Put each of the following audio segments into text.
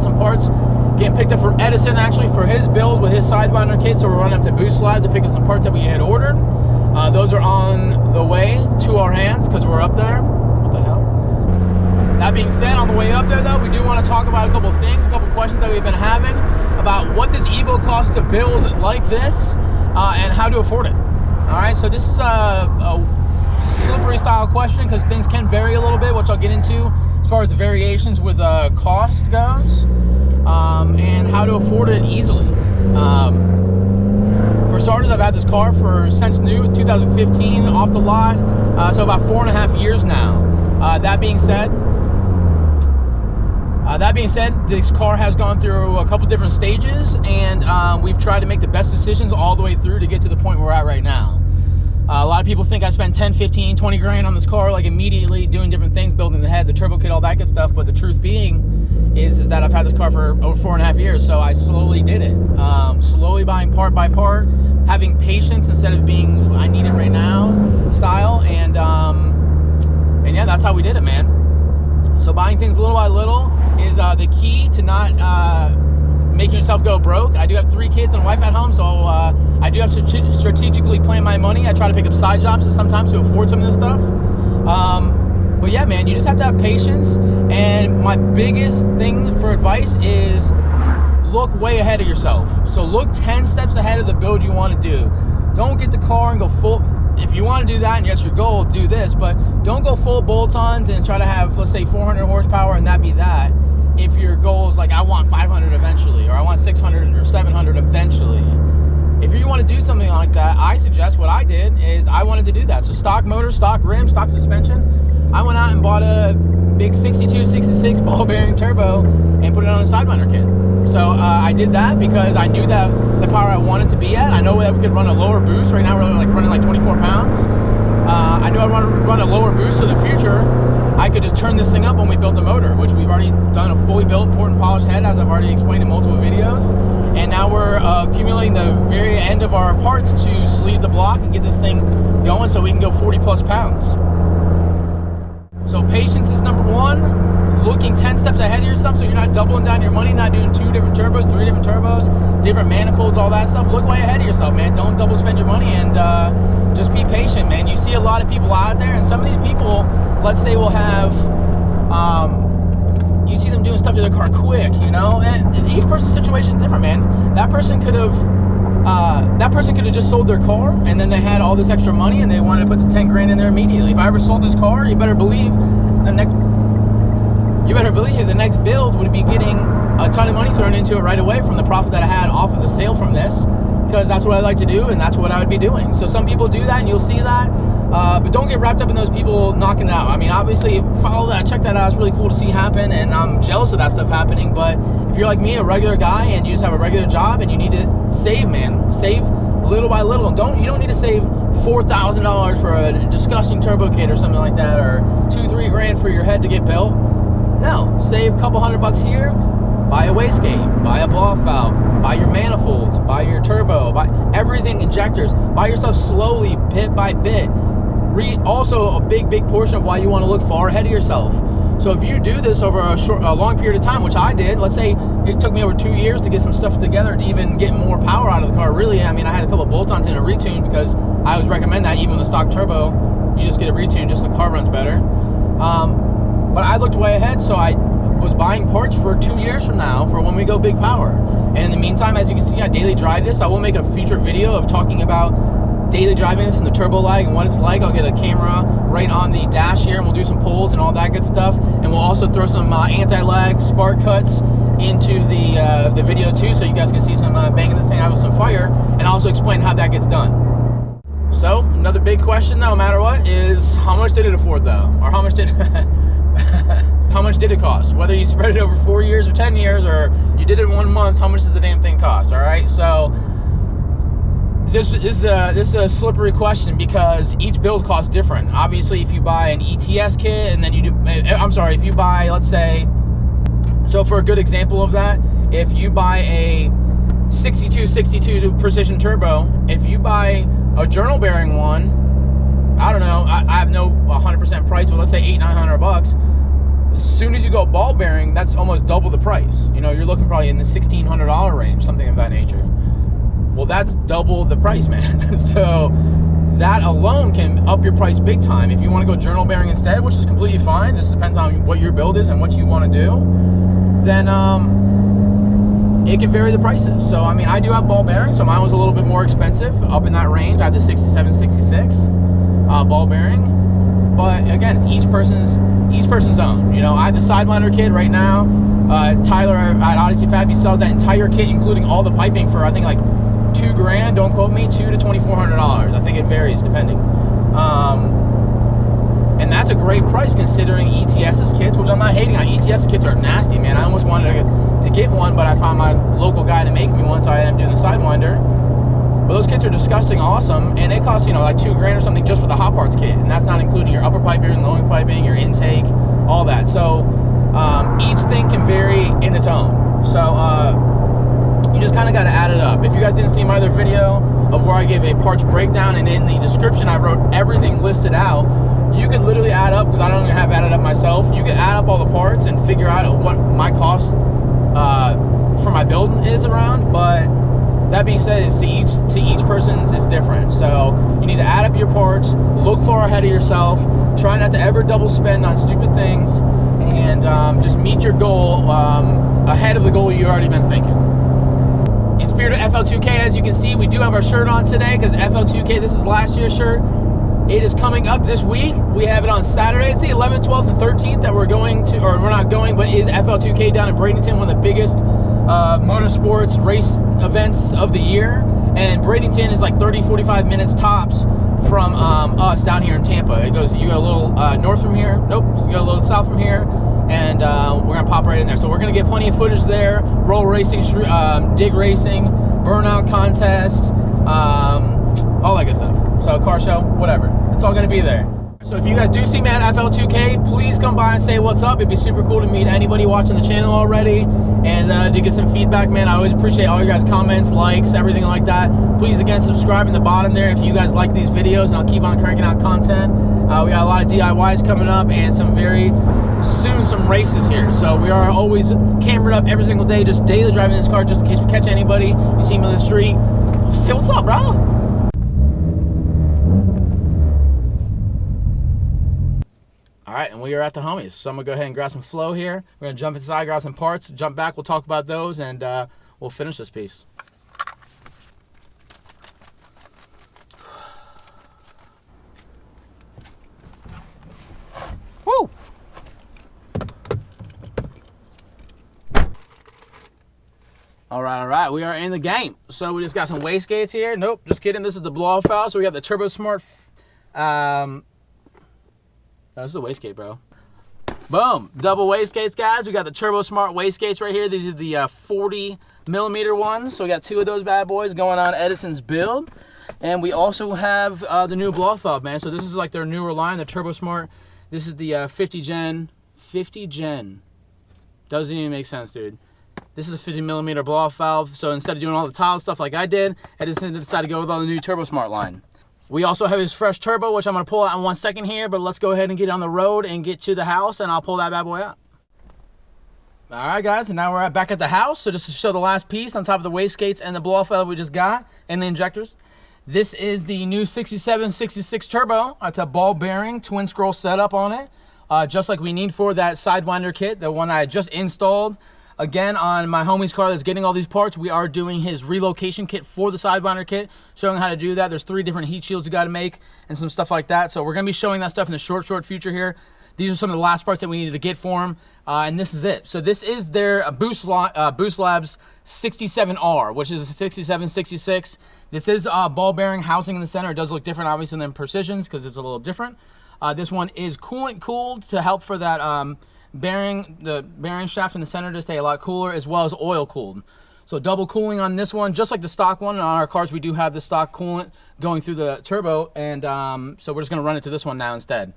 got some parts getting picked up for Edison, actually, for his build with his Sidewinder kit. So we're running up to Boost Lab to pick up some parts that we had ordered. Those are on the way to our hands because we're up there. What the hell? That being said, on the way up there, though, we do want to talk about a couple things, a couple questions that we've been having about what this Evo costs to build like this and how to afford it. All right, so this is a slippery style question because things can vary a little bit, which I'll get into as far as the variations with cost goes and how to afford it easily. For starters, I've had this car since new, 2015, off the lot, so about 4.5 years now. That being said, this car has gone through a couple different stages, and we've tried to make the best decisions all the way through to get to the point we're at right now. A lot of people think I spent 10, 15, 20 grand on this car, like immediately doing different things, building the head, the turbo kit, all that good stuff. But the truth being is that I've had this car for over 4.5 years, so I slowly did it. Slowly buying part by part, having patience instead of being I need it right now style, and yeah, that's how we did it, man. So buying things little by little is the key to not making yourself go broke. I do have 3 kids and a wife at home, so I do have to strategically plan my money. I try to pick up side jobs sometimes to afford some of this stuff. But yeah, man, you just have to have patience. And my biggest thing for advice is look way ahead of yourself. So look 10 steps ahead of the build you want to do. Don't get the car and go full. If you want to do that and that's your goal, do this. But don't go full bolt-ons and try to have, let's say, 400 horsepower and that be that. If your goal is like, I want 500 eventually, or I want 600 or 700 eventually. If you want to do something like that, I suggest what I did is I wanted to do that. So stock motor, stock rim, stock suspension. I went out and bought a big 62, 66 ball bearing turbo and put it on a Sidewinder kit. So I did that because I knew that the power I wanted to be at. I know that we could run a lower boost. Right now we're like running like 24 pounds. I knew I'd run a lower boost, so in the future I could just turn this thing up when we built the motor, which we've already done a fully built, poured and polished head, as I've already explained in multiple videos. And now we're accumulating the very end of our parts to sleeve the block and get this thing going so we can go 40 plus pounds. So patience is number 1. Looking 10 steps ahead of yourself so you're not doubling down your money, not doing 2 different turbos, 3 different turbos, different manifolds, all that stuff. Look way ahead of yourself, man. Don't double spend your money, and just be patient, man. You see a lot of people out there, and some of these people, let's say, will have, you see them doing stuff to their car quick, you know? And each person's situation is different, man. That person could have just sold their car, and then they had all this extra money, and they wanted to put the 10 grand in there immediately. If I ever sold this car, you better believe the next build would be getting a ton of money thrown into it right away from the profit that I had off of the sale from this, because that's what I like to do, and that's what I would be doing. So some people do that, and you'll see that, but don't get wrapped up in those people knocking it out. I mean, obviously, follow that, check that out. It's really cool to see happen, and I'm jealous of that stuff happening. But if you're like me, a regular guy, and you just have a regular job, and you need to save, man, save little by little. You don't need to save $4,000 for a disgusting turbo kit or something like that, or 2-3 grand for your head to get built. No, save a couple $100 here, buy a wastegate, buy a blow-off valve, buy your manifolds, buy your turbo, buy everything, injectors, buy your stuff slowly, bit by bit. Also, a big portion of why you want to look far ahead of yourself. So if you do this over a long period of time, which I did, let's say it took me over 2 years to get some stuff together to even get more power out of the car. Really, I mean, I had a couple bolt-ons and a retune, because I always recommend that even with the stock turbo, you just get a retune, just the car runs better. But I looked way ahead, so I was buying parts for 2 years from now for when we go big power. And in the meantime, as you can see, I daily drive this. I will make a future video of talking about daily driving this and the turbo lag and what it's like. I'll get a camera right on the dash here, and we'll do some pulls and all that good stuff. And we'll also throw some anti-lag spark cuts into the video too, so you guys can see some banging this thing out with some fire, and also explain how that gets done. So another big question, no matter what, is how much did it afford though? Or how much did how much did it cost? Whether you spread it over 4 years or 10 years, or you did it in 1 month, how much does the damn thing cost? All right, so this is a slippery question, because each build costs different. Obviously, if you buy an ETS kit, and then if you buy, let's say, so for a good example of that, if you buy a 62 precision turbo, if you buy a journal bearing one, I don't know, I have no 100% price, but let's say $800-900. As soon as you go ball bearing, that's almost double the price. You know, you're looking probably in the $1,600 range, something of that nature. Well, that's double the price, man. So that alone can up your price big time. If you want to go journal bearing instead, which is completely fine, just depends on what your build is and what you want to do, then it can vary the prices. So I mean, I do have ball bearing, so mine was a little bit more expensive, up in that range. I have the 67, 66 ball bearing, but again, it's each person's own. You know, I have the Sidewinder kit right now. Tyler at Odyssey Fab, he sells that entire kit, including all the piping, for I think like $2,000. Don't quote me, $2,000 to $2,400. I think it varies depending. And that's a great price considering ETS's kits, which I'm not hating on. ETS kits are nasty, man. I almost wanted to get one, but I found my local guy to make me one, so I ended up doing the Sidewinder. But those kits are disgusting awesome, and it costs, you know, like $2,000 or something just for the hot parts kit, and that's not including your upper piping, your lowering piping, your intake, all that. So each thing can vary in its own. So you just kind of got to add it up. If you guys didn't see my other video of where I gave a parts breakdown, and in the description I wrote everything listed out, you could literally add up, because I don't even have added up myself. You could add up all the parts and figure out what my cost for my build is around. But that being said, it's to each person's, it's different. So you need to add up your parts, look far ahead of yourself, try not to ever double spend on stupid things, and just meet your goal ahead of the goal you've already been thinking. In spirit of FL2K, as you can see, we do have our shirt on today, because FL2K, this is last year's shirt. It is coming up this week. We have it on Saturday. It's the 11th, 12th, and 13th that we're going to, or we're not going, but is FL2K down in Bradenton, one of the biggest motorsports race events of the year. And Bradenton is like 30, 45 minutes tops from us down here in Tampa. It goes, you go a little north from here. Nope, you go a little south from here. And we're going to pop right in there. So we're going to get plenty of footage there. Roll racing, dig racing, burnout contest, all that good stuff. So car show, whatever. It's all going to be there. So if you guys do see me at FL2K, please come by and say what's up. It'd be super cool to meet anybody watching the channel already, and to get some feedback, man. I always appreciate all your guys' comments, likes, everything like that. Please, again, subscribe in the bottom there if you guys like these videos, and I'll keep on cranking out content. We got a lot of DIYs coming up, and some very soon some races here. So we are always cambered up every single day, just daily driving this car, just in case we catch anybody. You see me on the street, say what's up, bro. All right, and we are at the homies. So I'm going to go ahead and grab some flow here. We're going to jump inside, grab some parts, jump back. We'll talk about those, and we'll finish this piece. Woo! All right. We are in the game. So we just got some wastegates here. Nope, just kidding. This is the blow-off valve. So we got the Turbo Smart. This is a wastegate, bro. Boom. Double wastegates, guys. We got the Turbo Smart wastegates right here. These are the 40 millimeter ones. So we got two of those bad boys going on Edison's build. And we also have the new blow-off valve, man. So this is like their newer line, the Turbo Smart. This is the 50 gen. Doesn't even make sense, dude. This is a 50 millimeter blow-off valve. So instead of doing all the tile stuff like I did, Edison decided to go with all the new Turbo Smart line. We also have his fresh turbo, which I'm going to pull out in 1 second here, but let's go ahead and get on the road and get to the house, and I'll pull that bad boy out. All right, guys, and now we're back at the house. So just to show the last piece on top of the wastegates and the blow-off valve we just got, and the injectors. This is the new 6766 turbo. It's a ball bearing, twin scroll setup on it, just like we need for that Sidewinder kit, the one I just installed. Again, on my homie's car that's getting all these parts, we are doing his relocation kit for the Sidewinder kit, showing how to do that. There's 3 different heat shields you got to make and some stuff like that. So we're going to be showing that stuff in the short future here. These are some of the last parts that we needed to get for him, and this is it. So this is their Boost Labs 67R, which is a 6766. This is ball bearing housing in the center. It does look different, obviously, than Precision's because it's a little different. This one is coolant cooled to help for that the bearing shaft in the center to stay a lot cooler, as well as oil cooled. So double cooling on this one, just like the stock one. On our cars, we do have the stock coolant going through the turbo, and so we're just going to run it to this one now instead.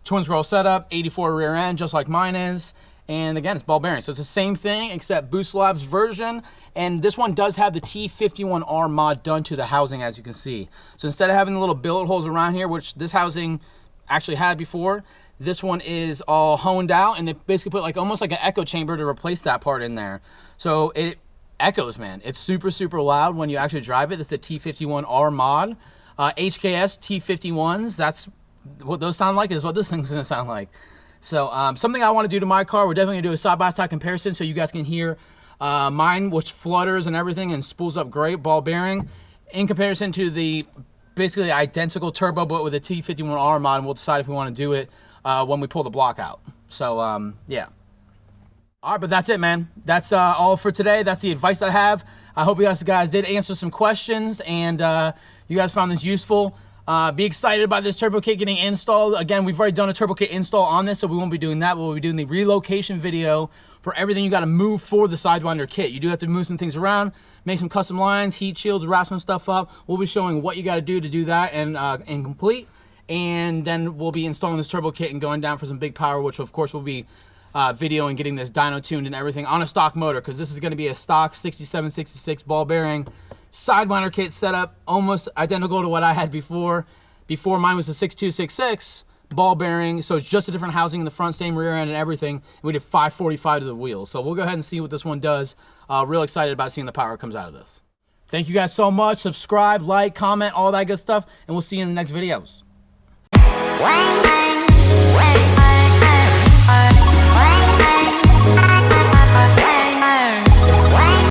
Twin scroll setup, 84 rear end, just like mine is. And again, it's ball bearing. So it's the same thing, except Boost Labs version. And this one does have the T51R mod done to the housing, as you can see. So instead of having the little billet holes around here, which this housing actually had before, This one is all honed out, and they basically put like almost like an echo chamber to replace that part in there. So it echoes, man. It's super, super loud when you actually drive it. This is the T51R mod. HKS T51s, that's what those sound like, is what this thing's gonna sound like. So something I want to do to my car, we're definitely gonna do a side-by-side comparison so you guys can hear mine, which flutters and everything and spools up great, ball bearing, in comparison to the basically identical turbo but with a T51R mod, and we'll decide if we want to do it when we pull the block out. So yeah. All right, but that's it, man. That's all for today. That's the advice I have. I hope you guys did answer some questions, and you guys found this useful. Be excited about this turbo kit getting installed. Again, we've already done a turbo kit install on this, so we won't be doing that. We'll be doing the relocation video for everything you got to move for the Sidewinder kit. You do have to move some things around, make some custom lines, heat shields, wrap some stuff up. We'll be showing what you got to do that and complete. And then we'll be installing this turbo kit and going down for some big power, which of course will be video and getting this dyno tuned and everything on a stock motor, because this is going to be a stock 6766 ball bearing Sidewinder kit setup, almost identical to what I had before. Before, mine was a 6266 ball bearing, so it's just a different housing in the front, same rear end and everything. We did 545 to the wheels, so we'll go ahead and see what this one does. Real excited about seeing the power that comes out of this. Thank you guys so much. Subscribe, like, comment, all that good stuff, and we'll see you in the next videos.